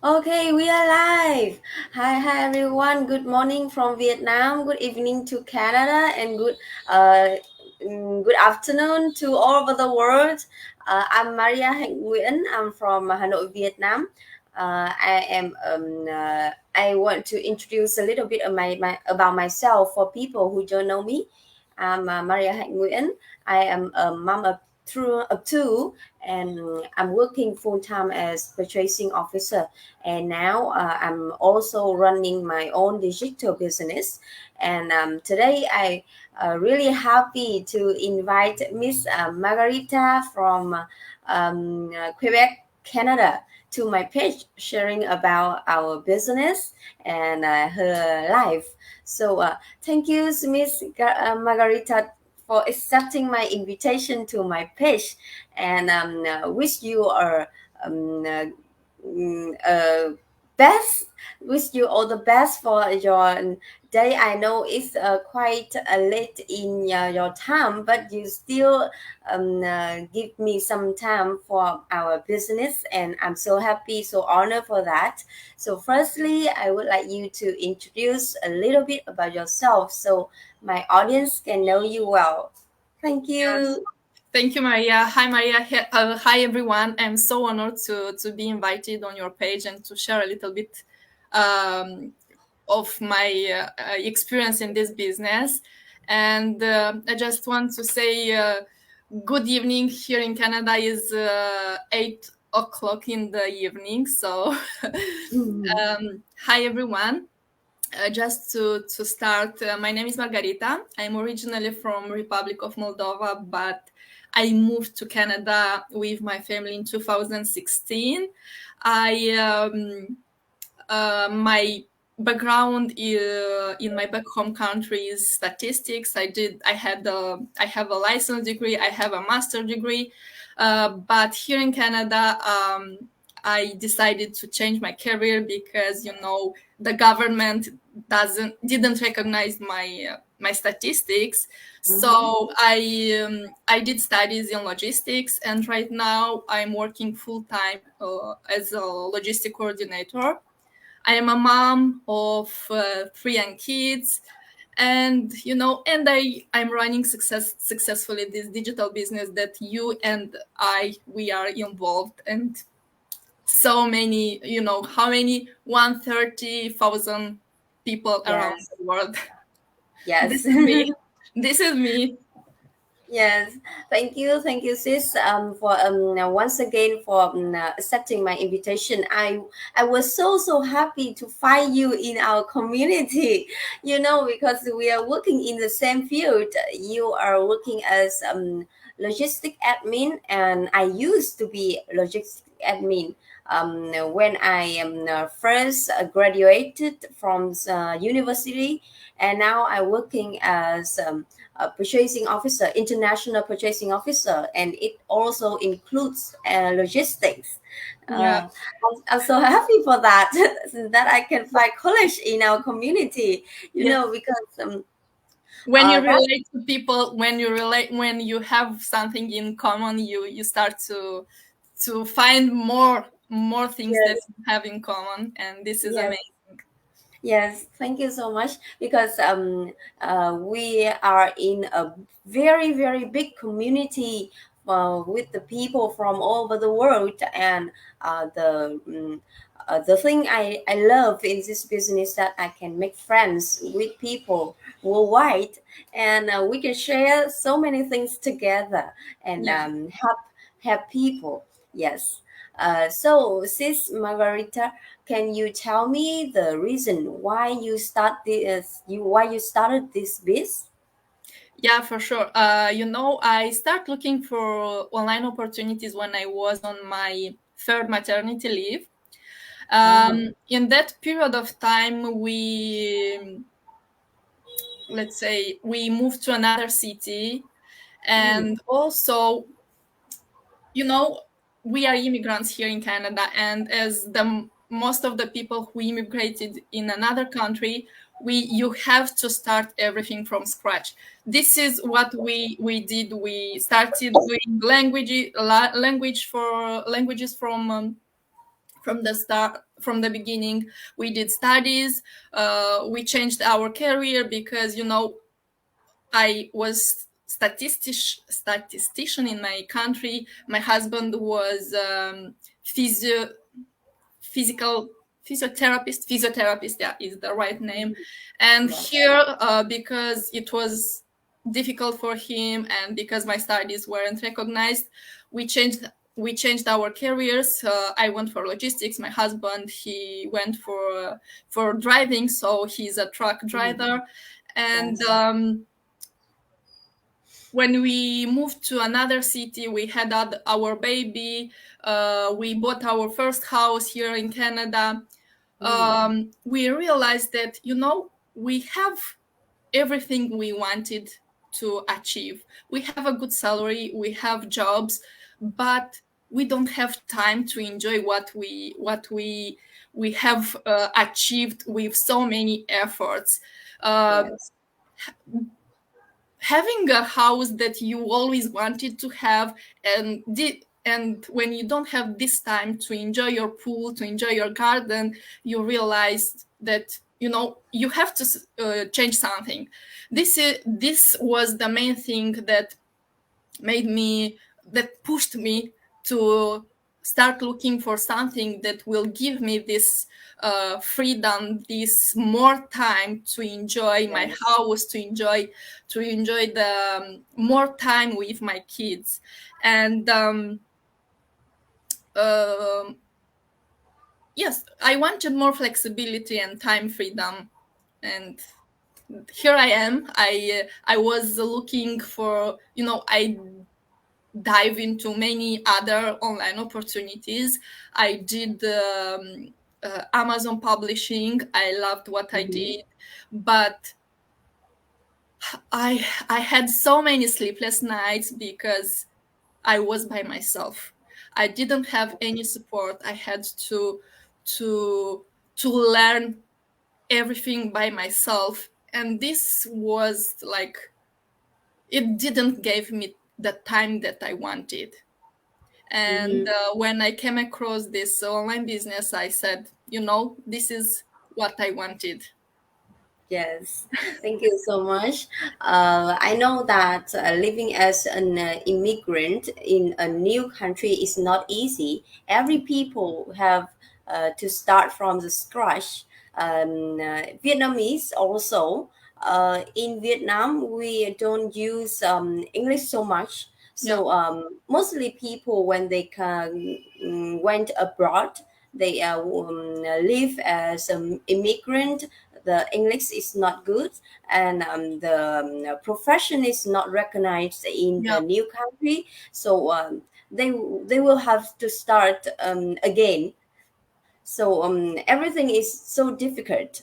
Okay, we are live. Hi everyone. Good morning from Vietnam. Good evening to Canada, and good afternoon to all over the world. I'm Maria Hạnh Nguyễn. I'm from Hanoi, Vietnam. I want to introduce a little bit of my about myself for people who don't know me. I'm Maria Hạnh Nguyễn. I am a mom of two, and I'm working full time as purchasing officer, and now I'm also running my own digital business. And today I really happy to invite Miss Margarita from Quebec, Canada, to my page, sharing about our business and her life. So thank you, Miss Margarita, for accepting my invitation to my page, and wish you are um, uh, best. Wish you all the best for your day. I know it's quite late in your time, but you still give me some time for our business, and I'm so happy, so honored for that. So firstly, I would like you to introduce a little bit about yourself so my audience can know you well. Thank Yes. you. Thank you, Maria. Hi, Maria. Hi, everyone. I'm so honored to be invited on your page and to share a little bit um, of my experience in this business. And I just want to say good evening. Here in Canada is 8 o'clock in the evening. So, Mhm. hi, everyone. Just to start, my name is Margarita. I'm originally from Republic of Moldova, but I moved to Canada with my family in 2016. I My background in my back home country is statistics. I have a license degree. I have a master degree, but here in Canada, I decided to change my career because the government didn't recognize my statistics. Mhm. So I did studies in logistics, and right now I'm working full time as a logistic coordinator. I am a mom of three young kids, and I'm running successfully this digital business that you and I we are involved, and so many, how many 130,000 people around Yes. the world. This Yes. is me. This is me. Yes, thank you, sis. For once again for accepting my invitation. I was so happy to find you in our community. You know, because we are working in the same field. You are working as logistic admin, and I used to be logistic admin. When I first graduated from university, and now I'm working as purchasing officer, international purchasing officer, and it also includes logistics. Yeah. I'm so happy for that, that I can find college in our community, Yes. because When you that, relate to people, when you have something in common, you start to find more things that yes, you have in common, and this is yes. amazing. Yes, thank you so much, because we are in a very big community with the people from all over the world, and the thing I love in this business, that I can make friends with people worldwide, and we can share so many things together, and Yeah. help people. Yes. So, Sis Margarita, can you tell me the reason why you started this biz? Yeah, for sure. I start looking for online opportunities when I was on my third maternity leave. Uh-huh. In that period of time, let's say, we moved to another city, Mm. and also, you know, we are immigrants here in Canada, and as most of the people who immigrated in another country, you have to start everything from scratch. This is what we did. We started doing languages from the start, from the beginning. We did studies. We changed our career because, I was statistician in my country. My husband was physio physical physiotherapist, yeah, is the right name. And Yes. here, because it was difficult for him and because my studies weren't recognized, we changed our careers. I went for logistics. My husband, he went for driving, so he's a truck driver. And Yes. when we moved to another city, we had our baby. We bought our first house here in Canada. We realized that, we have everything we wanted to achieve. We have a good salary, we have jobs, but we don't have time to enjoy what we have achieved with so many efforts. Uh, Yes. Having a house that you always wanted to have, and when you don't have this time to enjoy your pool, to enjoy your garden, you realize that, you have to change something. This was the main thing that pushed me to start looking for something that will give me this freedom, this more time to enjoy my Yes. house, to enjoy the more time with my kids. And um yes, I wanted more flexibility and time freedom. And here I am. I was looking for, I dive into many other online opportunities. I did Amazon publishing. I loved what I Mhm. did, but I had so many sleepless nights because I was by myself. I didn't have any support. I had to to learn everything by myself, and this was like, it didn't give me the time that I wanted. And Mhm. when I came across this online business, I said, this is what I wanted. Yes, thank you so much. I know that living as an immigrant in a new country is not easy. Every people have to start from the scratch. Vietnamese also. In Vietnam, we don't use English so much. Yeah, So mostly people when they went abroad, they live as an immigrant. The English is not good, and the profession is not recognized in yeah, the new country. So they will have to start again. So everything is so difficult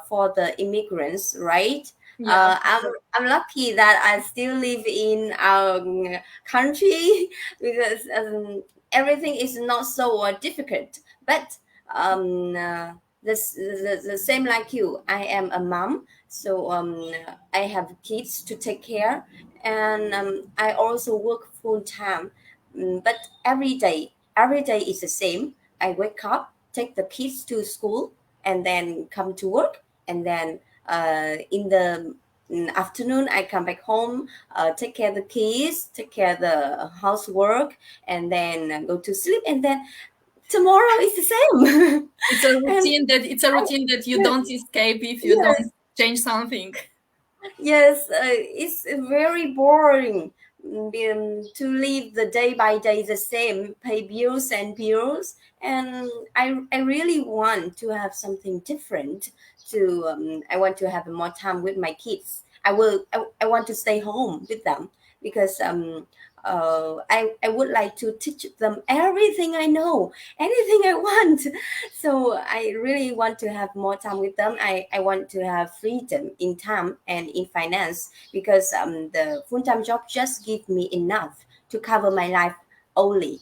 for the immigrants, right? yeah, I'm lucky that I still live in our country because everything is not so difficult. But the same like you, I am a mom, so I have kids to take care, and I also work full time. But every day is the same. I wake up, take the kids to school, and then come to work. And then in the afternoon, I come back home, take care of the kids, take care of the housework, and then go to sleep. And then tomorrow is the same. it's a and routine that it's a I, routine that you yes, don't escape if you don't yes, change something. yes, it's very boring to live the day by day the same, pay bills and bills. And I really want to have something different. I want to have more time with my kids. I want to stay home with them because I would like to teach them everything I know, anything I want. So I really want to have more time with them. I want to have freedom in time and in finance because the full-time job just give me enough to cover my life only.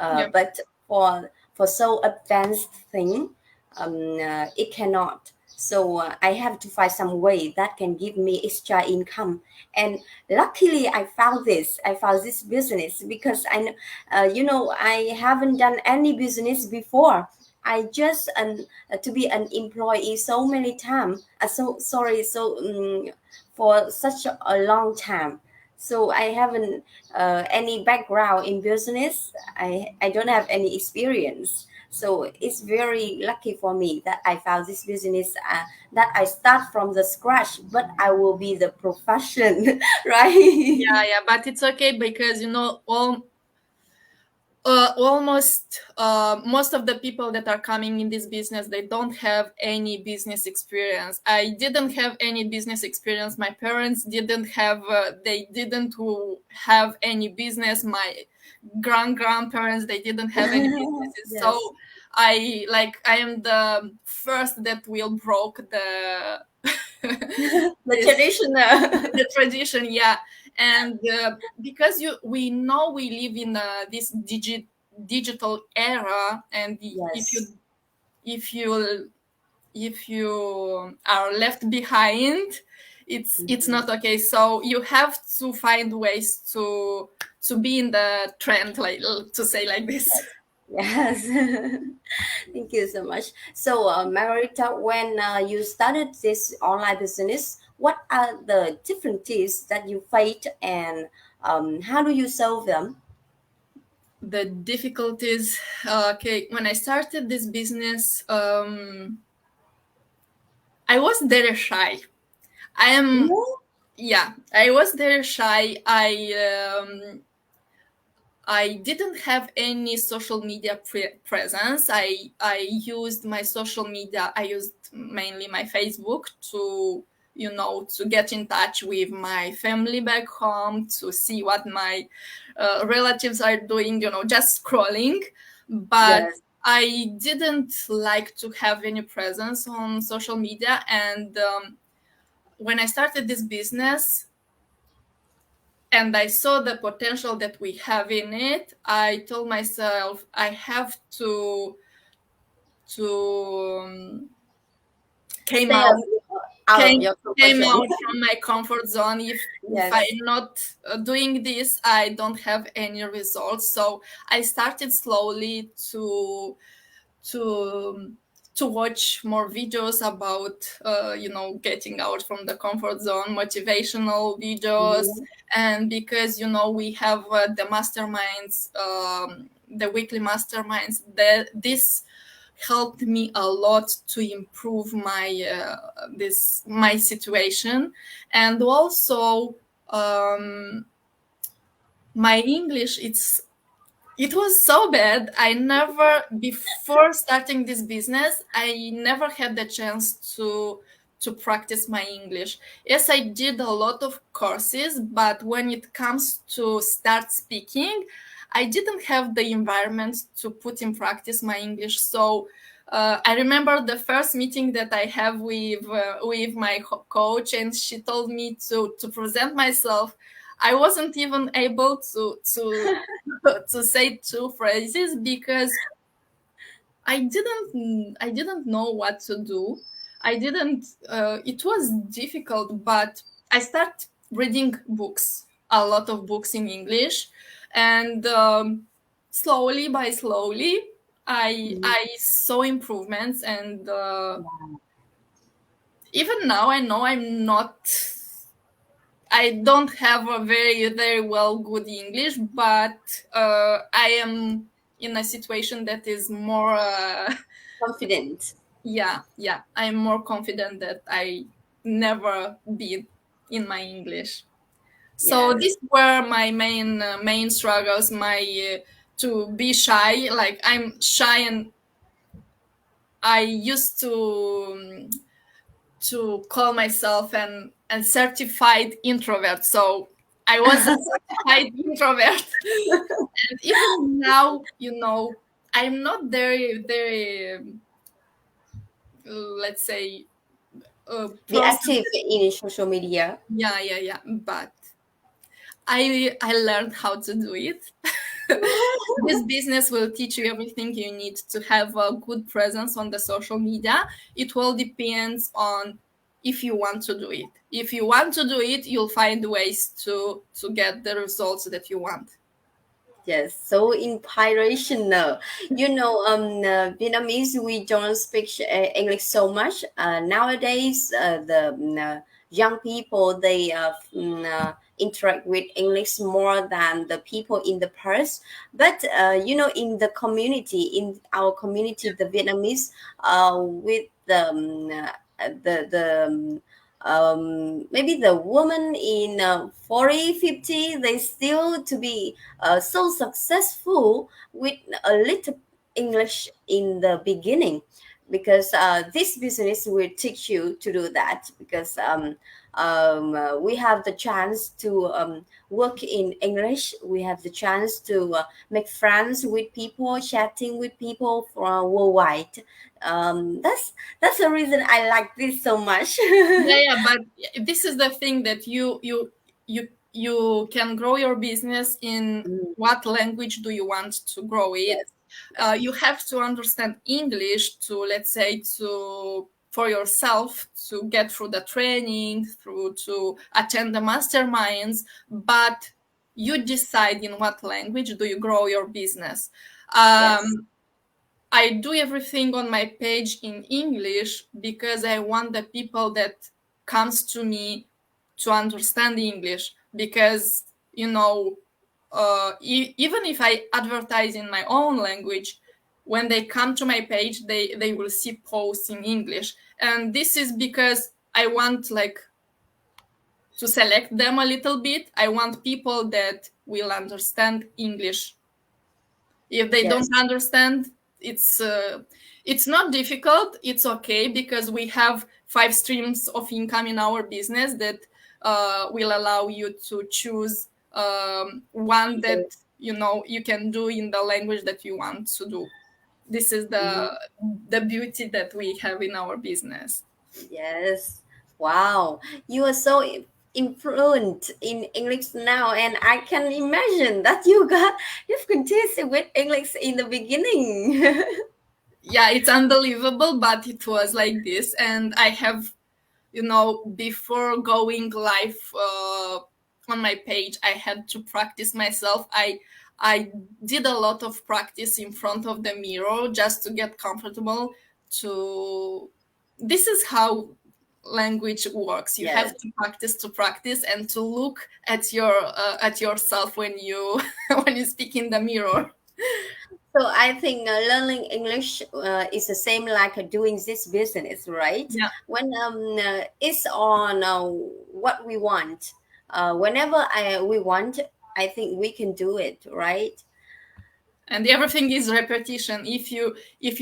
Yeah, But for so advanced thing, it cannot. So I have to find some way that can give me extra income. And luckily I found this business because I haven't done any business before. I just to be an employee so many times, so sorry, so for such a long time. So I haven't any background in business. I don't have any experience. So it's very lucky for me that I found this business, that I start from the scratch, but I will be the profession, right? Yeah, yeah, but it's okay because almost most of the people that are coming in this business, they don't have any business experience. I didn't have any business experience. My parents didn't have. They didn't have any business. My grandparents, they didn't have any businesses. So Yes, I am the first that will broke the the this traditional. the tradition, yeah. And because we know we live in this digital era, and if you Yes. if you if you are left behind, it's Mhm. not okay. So you have to find ways to be in the trend, like to say like this. Yes. Thank you so much. So, Margarita, when you started this online business, what are the difficulties that you faced, and how do you solve them? The difficulties, okay, when I started this business, I was very shy. I am, Yeah. yeah, I was very shy. I didn't have any social media presence. I used my social media. I used mainly my Facebook to to get in touch with my family back home, to see what my relatives are doing. Just scrolling, but Yes. I didn't like to have any presence on social media. And when I started this business, and I saw the potential that we have in it, I told myself I have to came Stay out out of came your comfort came zone. out from my comfort zone. If I'm Yes. not doing this, I don't have any results. So I started slowly to to watch more videos about getting out from the comfort zone, motivational videos. Mhm. And because we have the masterminds, the weekly masterminds, that this helped me a lot to improve my situation. And also, um, my English, it was so bad. I never, before starting this business, I never had the chance to practice my English. Yes, I did a lot of courses, but when it comes to start speaking, I didn't have the environment to put in practice my English. So I remember the first meeting that I have with my coach, and she told me to present myself. I wasn't even able to say two phrases because I didn't know what to do. I didn't. It was difficult, but I start reading books, a lot of books in English, and slowly by slowly, Mhm. I saw improvements. And Yeah. even now, I know I'm not. I don't have a very, very well good English, but I am in a situation that is more, Confident. yeah, yeah, I'm more confident that I never be in my English. So Yes. these were my main struggles. My To be shy, like I'm shy, and I used to call myself an certified introvert. So I was a certified introvert. And even now, I'm not very, let's say, Be person. active in social media. Yeah, yeah, yeah. But I learned how to do it. This business will teach you everything you need to have a good presence on the social media. It will depends on if you want to do it. If you want to do it, you'll find ways to get the results that you want. Yes, so inspirational. Vietnamese, we don't speak English so much. Nowadays, young people, they interact with English more than the people in the past. But, in the community, in our community, the Vietnamese, with maybe the woman in 40, 50, they still to be so successful with a little English in the beginning, because this business will teach you to do that, because we have the chance to work in English. We have the chance to make friends with people, chatting with people from worldwide. That's the reason I like this so much. Yeah, yeah, but this is the thing that you can grow your business in. Mm, What language do you want to grow it? yes, yes, You have to understand English to, let's say, to for yourself to get through the training, through to attend the masterminds, but you decide in what language do you grow your business. yes, um, I do everything on my page in English because I want the people that comes to me to understand English, because even if I advertise in my own language, when they come to my page, they will see posts in English, and this is because I want, like, to select them a little bit. I want people that will understand English. If they yes. don't understand, it's uh, it's not difficult. It's okay, because we have 5 streams of income in our business that will allow you to choose one that you can do in the language that you want to do. This is Mhm. the beauty that we have in our business. Yes. Wow. You are so influent in English now, and I can imagine that you've continued with English in the beginning. Yeah, it's unbelievable, but it was like this, and I have, before going live on my page, I had to practice myself. I did a lot of practice in front of the mirror just to get comfortable. To This is how language works. You have Yes. to practice and to look at yourself when you when you speak in the mirror. So I think learning English is the same like doing this business, right? Yeah. When it's on what we want, whenever we want, I think we can do it, right? And everything is repetition. If you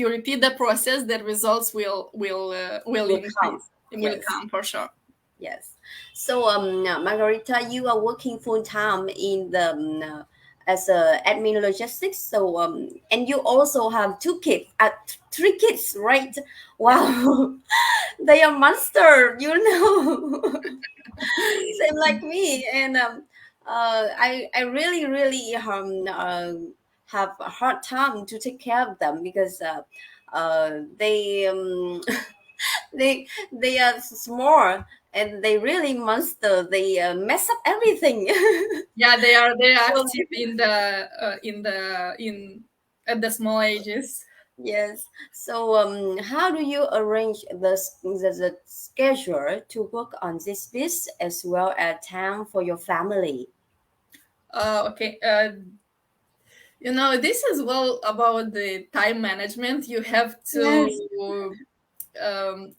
repeat the process, the results will Will come. increase. It will Yes. come for sure. Yes. So, Margarita, you are working full time in the as a admin logistics. So, and you also have two kids, 3 kids, right? Yeah. Wow, they are monster, same like me. And I really really have a hard time to take care of them, because they they are small, and they really monster. They mess up everything. Yeah, they're So, active in at the small ages. yes. So how do you arrange the schedule to work on this piece, as well as time for your family? Okay. This is well about the time management. You have Yes.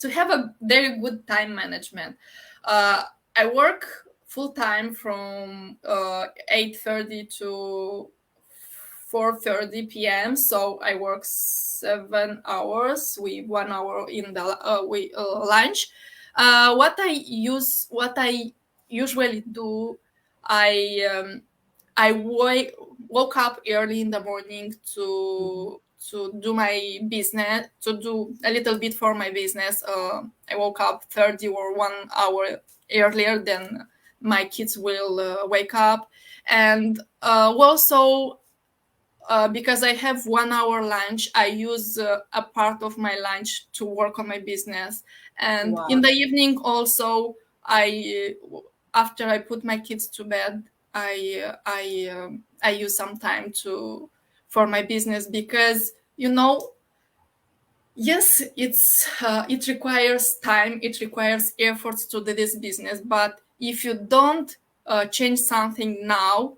to have a very good time management. Uh, I work full time from 8:30 to 4:30 p.m. So I work 7 hours with 1 hour in the lunch. What I usually do, I woke up early in the morning Mhm. to do my business, to do a little bit for my business. I woke up 30 or 1 hour earlier than my kids will wake up, and also because I have 1 hour lunch, I use a part of my lunch to work on my business. And in Wow. the evening also, after I put my kids to bed, I use some time to for my business, because yes, it requires time, it requires efforts to do this business, but if you don't change something now,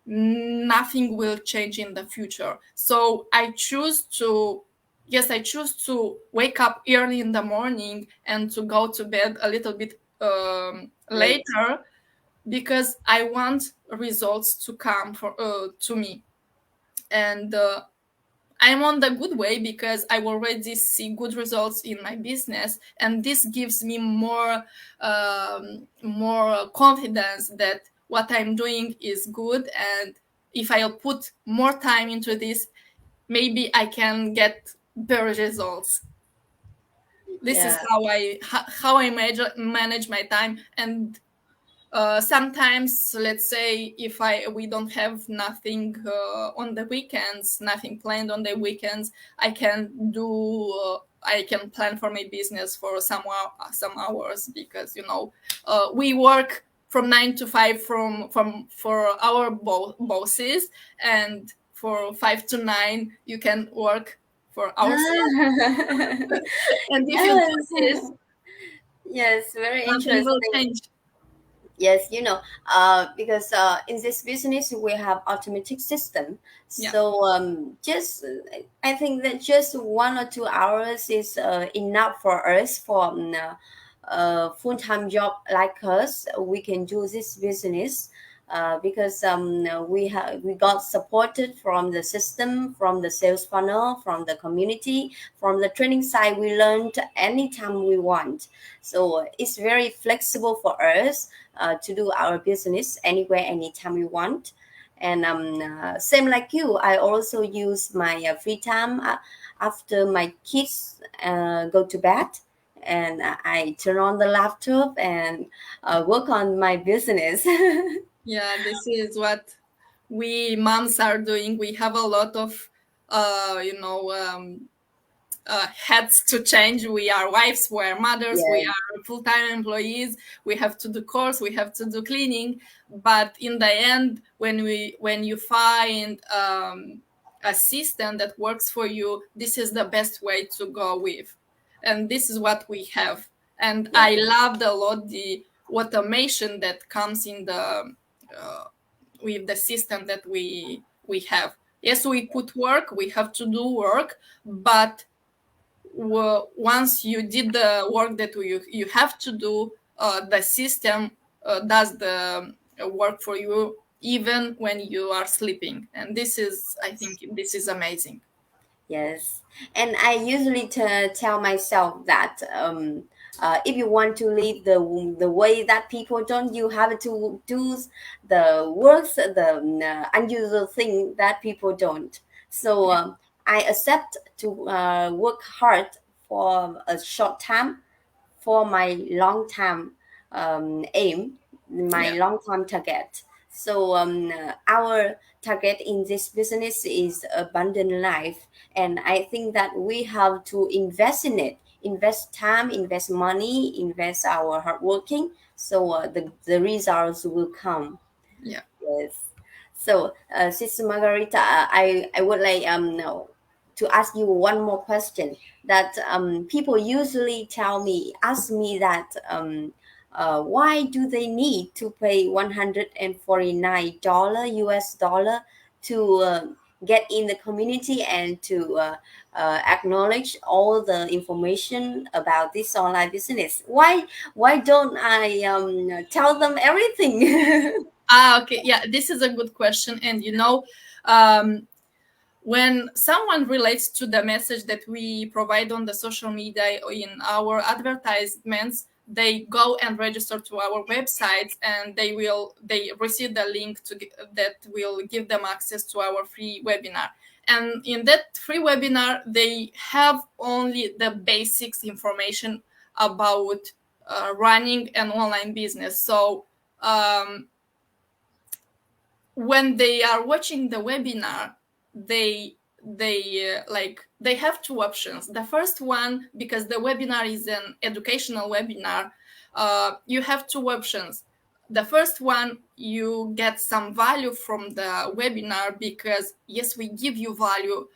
nothing will change in the future. So I choose to wake up early in the morning and to go to bed a little bit Late. later, because I want results to come to me. And I'm on the good way, because I already see good results in my business, and this gives me more confidence that what I'm doing is good, and if I'll put more time into this, maybe I can get better results. This is Yeah. how I manage my time. And sometimes, let's say, if we don't have nothing on the weekends, nothing planned on the weekends, I can plan for my business for some hours, because we work from 9 to 5 for our bosses, and for 5 to 9 you can work for ourselves. And if you do Yes. this, Yes, very nothing will interesting. change. Yes, because in this business we have automatic system. Yeah, So just I think that just 1 or 2 hours is enough for us for a full-time job like us. We can do this business because we got supported from the system, from the sales funnel, from the community, from the training side. We learned anytime we want. So it's very flexible for us to do our business anywhere, anytime we want. And same like you, I also use my free time after my kids go to bed, and I turn on the laptop and work on my business. yeah, this is what we moms are doing. We have a lot of uh, you know um, hats to change. We are wives, we are mothers, we Yes, are full-time employees. We have to do chores, we have to do cleaning. But in the end, when you find a system that works for you, this is the best way to go with. And this is what we have. And yes, I loved a lot the automation that comes in the uh, with the system that we have. Yes, we put work, we have to do work, but once you did the work that you have to do, the system does the work for you even when you are sleeping. And this is, I think, this is amazing. yes. And I usually tell myself that if you want to live the way that people don't, you have to do the works, the unusual thing that people don't. So I accept to work hard for a short time for my long term aim, my Yeah, long term target. So our target in this business is abundant life, and I think that we have to invest in it, invest time, invest money, invest our hard working. So the results will come. yeah. Yes. So, Sister Margarita, I would like no, to ask you one more question. That people usually ask me that why do they need to pay $149 US dollar to get in the community and to acknowledge all the information about this online business? Why don't I tell them everything? Okay, yeah, this is a good question. And um, when someone relates to the message that we provide on the social media or in our advertisements, they go and register to our website, and they receive the link that will give them access to our free webinar. And in that free webinar, they have only the basics information about running an online business. So um, when they are watching the webinar, they have two options. The first one, because the webinar is an educational webinar, you have two options. The first one, you get some value from the webinar, because yes, we give you value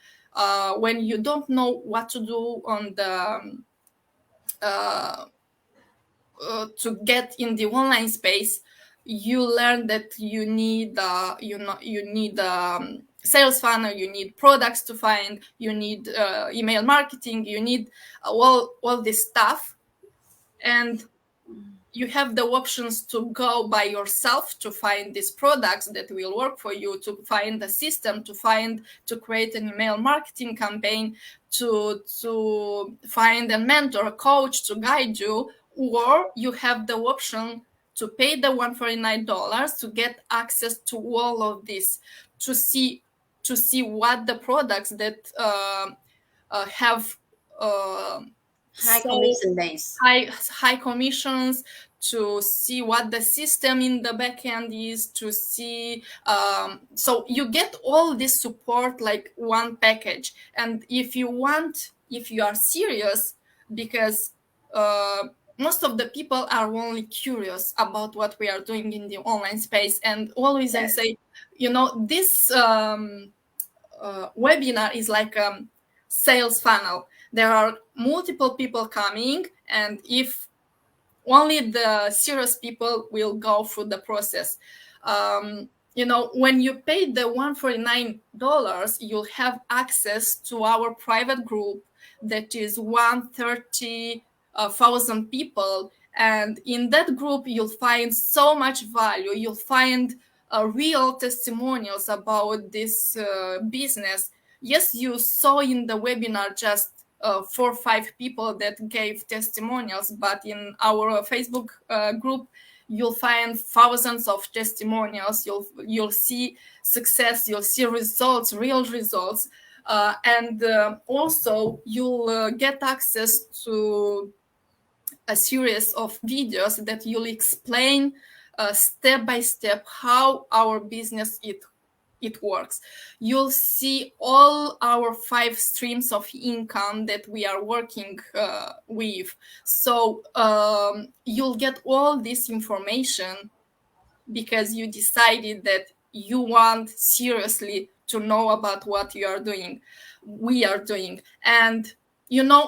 when you don't know what to do on the uh, to get in the online space. You learn that you need sales funnel, you need products to find, you need email marketing, you need all this stuff. And you have the options to go by yourself to find these products that will work for you, to find a system, to create an email marketing campaign, to find a mentor, a coach to guide you. Or you have the option to pay the $149 to get access to all of this, to see what the products that have High so commission base. high commissions, to see what the system in the backend is, to see so you get all this support like one package. And if you are serious, because uh, most of the people are only curious about what we are doing in the online space. And always I Yes. say, this webinar is like a sales funnel. There are multiple people coming, and if only the serious people will go through the process. When you pay the $149, you'll have access to our private group that is 130,000 people. And in that group, you'll find so much value. You'll find real testimonials about this business. Yes, you saw in the webinar just 4 or 5 people that gave testimonials, but in our Facebook group, you'll find thousands of testimonials. You'll see success, you'll see results, real results, and also you'll get access to a series of videos that you'll explain step by step how our business it works. You'll see all our 5 streams of income that we are working with. So you'll get all this information because you decided that you want seriously to know about what you are doing, we are doing. And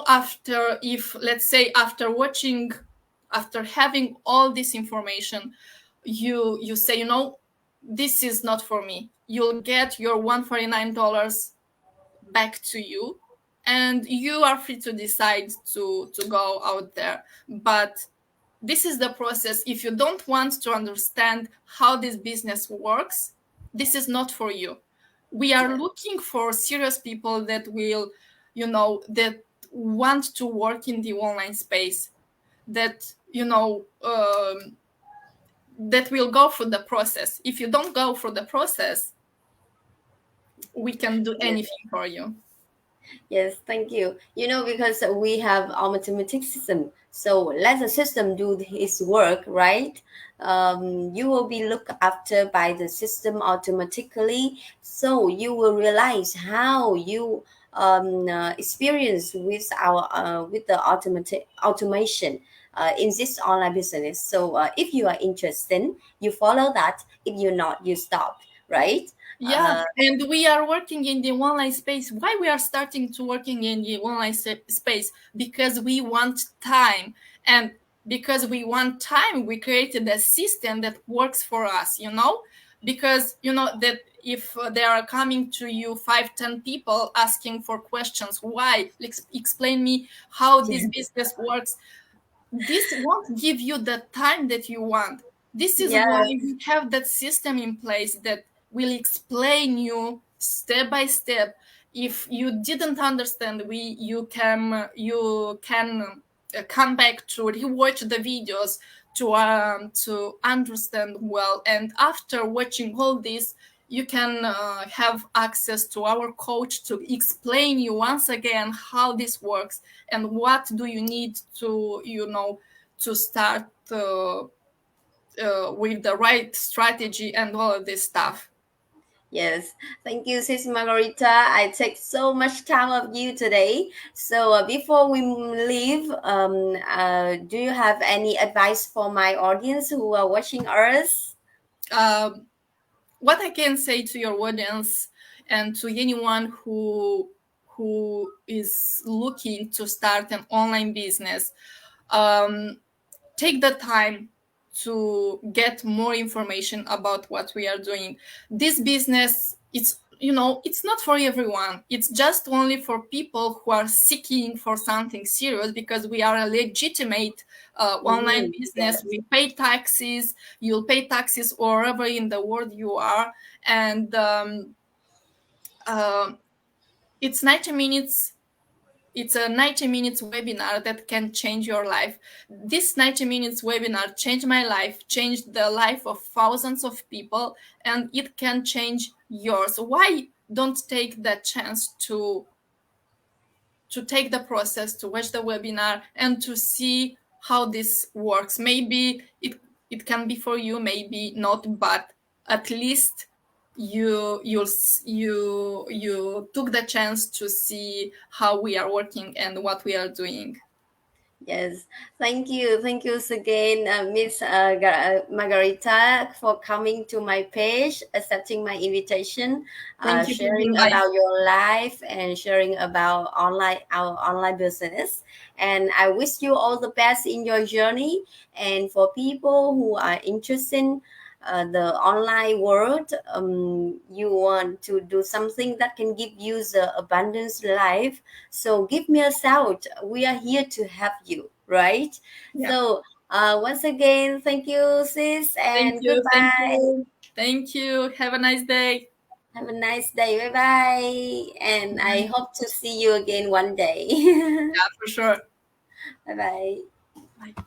after, if let's say after having all this information, you say, this is not for me, you'll get your $149 back to you, and you are free to decide to go out there. But this is the process. If you don't want to understand how this business works, this is not for you. We are Yes. looking for serious people that will, that want to work in the online space, that that will go through the process. If you don't go through the process, we can do Yes. anything for you. Yes, thank you. Because we have our mathematics system, so let the system do its work, right? You will be looked after by the system automatically, so you will realize how you experience with our with the automatic automation in this online business. So if you are interested, you follow that. If you're not, you stop, right? Yeah, Uh, and we are working in the online space. Why we are starting to working in the online space? Because we want time, and because we want time, we created a system that works for us. Because that if they are coming to you 5, 10 people asking for questions, why? Explain me how this business works. This won't give you the time that you want. This is yeah, why we have that system in place that will explain you step by step. If you didn't understand, you can come back to rewatch the videos to understand well. And after watching all this, you can have access to our coach to explain you once again how this works and what do you need to start with the right strategy and all of this stuff. Yes, thank you, Sis Margarita. I take so much time of you today. So before we leave, do you have any advice for my audience who are watching us? Um, what I can say to your audience and to anyone who is looking to start an online business, um, take the time to get more information about what we are doing. This business, it's not for everyone. It's just only for people who are seeking for something serious, because we are a legitimate online business. Yes, We pay taxes. You'll pay taxes wherever in the world you are. And uh, it's 90 minutes. It's a 90 minutes webinar that can change your life. This 90 minutes webinar changed my life, changed the life of thousands of people, and it can change yours. Why don't take that chance to take the process, to watch the webinar, and to see how this works? Maybe it can be for you, maybe not, but at least you took the chance to see how we are working and what we are doing. yes. Thank you again, Miss Margarita, for coming to my page, accepting my invitation, Thank you for the sharing invite. about your life and sharing about our online business. And I wish you all the best in your journey. And for people who are interested the online world, you want to do something that can give you the abundance life, so give me a shout. We are here to help you, right? Yeah. So once again, thank you, sis, Thank and you. Thank goodbye. you. Thank you. Have a nice day. Have a nice day. Bye bye. And I Bye. hope to see you again one day. Yeah, for sure. Bye bye. Bye.